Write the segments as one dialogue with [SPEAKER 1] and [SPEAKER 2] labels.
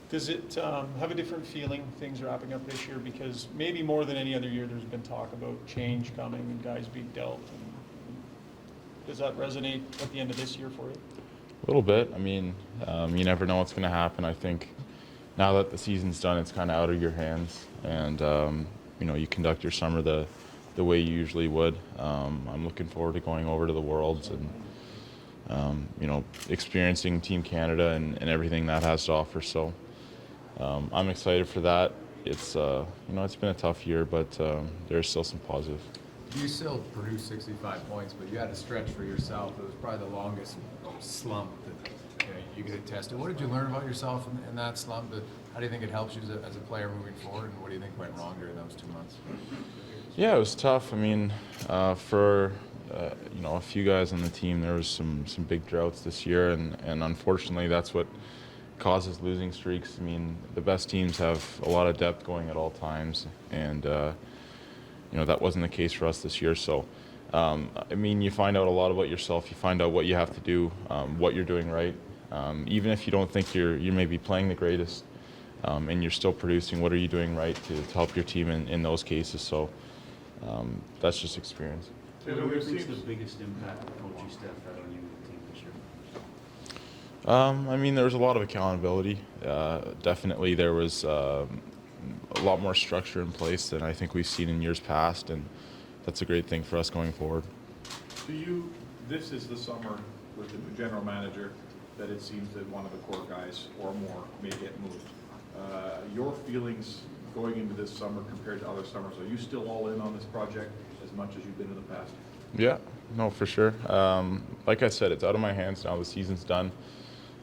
[SPEAKER 1] Does it have a different feeling, things wrapping up this year? Because maybe more than any other year, there's been talk about change coming and guys being dealt. And does that resonate at the end of this year for you?
[SPEAKER 2] A little bit. I mean, you never know what's going to happen. I think now that the season's done, it's kind of out of your hands, and you conduct your summer the way you usually would. I'm looking forward to going over to the Worlds and experiencing Team Canada and everything that has to offer. So I'm excited for that. It's it's been a tough year, but there's still some positive.
[SPEAKER 3] You still produced 65 points, but you had a stretch for yourself. It was probably the longest slump that you could attest to. What did you learn about yourself in that slump? How do you think it helps you as a player moving forward, and what do you think went wrong during those 2 months?
[SPEAKER 2] Yeah, it was tough. I mean, for a few guys on the team, there was some big droughts this year, and unfortunately, that's what causes losing streaks. I mean, the best teams have a lot of depth going at all times, and that wasn't the case for us this year. So, you find out a lot about yourself. You find out what you have to do, what you're doing right. Even if you don't think you may be playing the greatest, and you're still producing, what are you doing right to help your team in those cases? So that's just experience.
[SPEAKER 4] What do you think is the biggest impact the coaching staff had on you and the team this year?
[SPEAKER 2] There was a lot of accountability. Definitely there was a lot more structure in place than I think we've seen in years past, and that's a great thing for us going forward.
[SPEAKER 5] This is the summer with the new general manager that it seems that one of the core guys or more may get moved. Your feelings going into this summer compared to other summers, are you still all in on this project as much as you've been in the past?
[SPEAKER 2] Yeah, no, for sure. Like I said, it's out of my hands now. The season's done.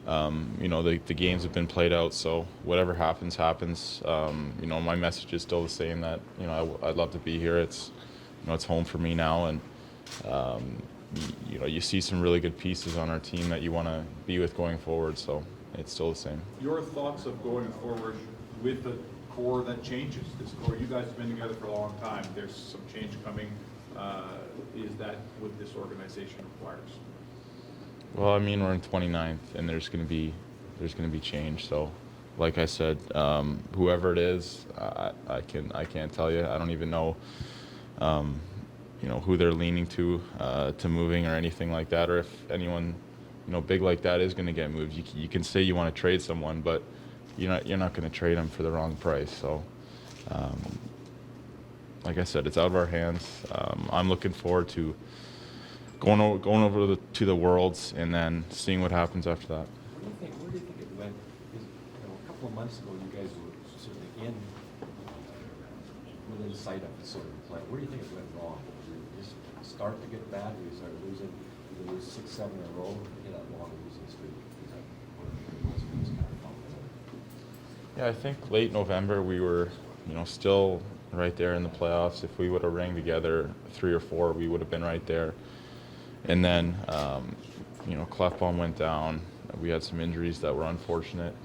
[SPEAKER 2] The games have been played out, so whatever happens. My message is still the same, that I'd love to be here. It's home for me now, and you see some really good pieces on our team that you want to be with going forward, so it's still the same.
[SPEAKER 5] Your thoughts of going forward with the core that changes? This core, you guys have been together for a long time. There's some change coming. Is that what this organization requires?
[SPEAKER 2] Well, we're in 29th, and there's going to be change. So, like I said, whoever it is, I can't tell you. I don't even know, who they're leaning to moving or anything like that, or if anyone, big like that is going to get moved. You can say you want to trade someone, but you're not going to trade them for the wrong price. So, like I said, it's out of our hands. I'm looking forward to going over to the Worlds and then seeing what happens after that.
[SPEAKER 6] Where do you think it went? Because a couple of months ago, you guys were certainly within sight of the sort of play. Where do you think it went wrong? Did it just start to get bad? Did you start losing? Did you lose 6, 7 in a row? That long losing streak. Is that where it was kind of falling?
[SPEAKER 2] Yeah, I think late November we were, still right there in the playoffs. If we would have rang together 3 or 4, we would have been right there. And then, Clefbaum went down. We had some injuries that were unfortunate.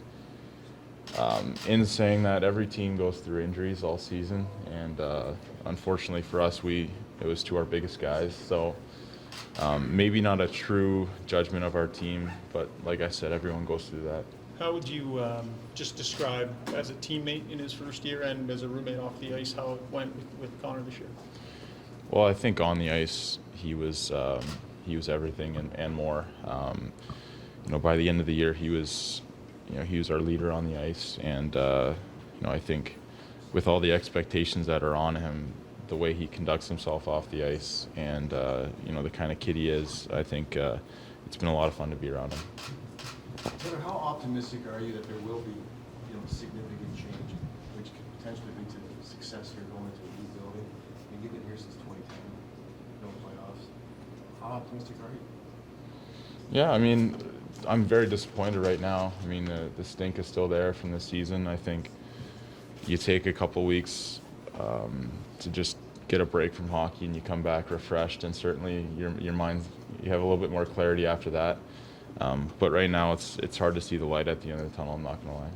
[SPEAKER 2] In saying that, every team goes through injuries all season, and unfortunately for us, it was to our biggest guys. So maybe not a true judgment of our team, but like I said, everyone goes through that.
[SPEAKER 1] How would you just describe, as a teammate in his first year and as a roommate off the ice, how it went with Connor this year?
[SPEAKER 2] Well, I think on the ice he was everything and more. By the end of the year, he was our leader on the ice, and I think with all the expectations that are on him, the way he conducts himself off the ice, and the kind of kid he is, I think it's been a lot of fun to be around him.
[SPEAKER 7] Taylor, how optimistic are you that there will be, significant change, which could potentially lead to success here going into a new building? You've been here since 2010, no playoffs. How optimistic are you?
[SPEAKER 2] Yeah, I'm very disappointed right now. The stink is still there from this season. I think you take a couple weeks to just get a break from hockey, and you come back refreshed, and certainly your mind, you have a little bit more clarity after that. But right now, it's hard to see the light at the end of the tunnel, I'm not going to lie.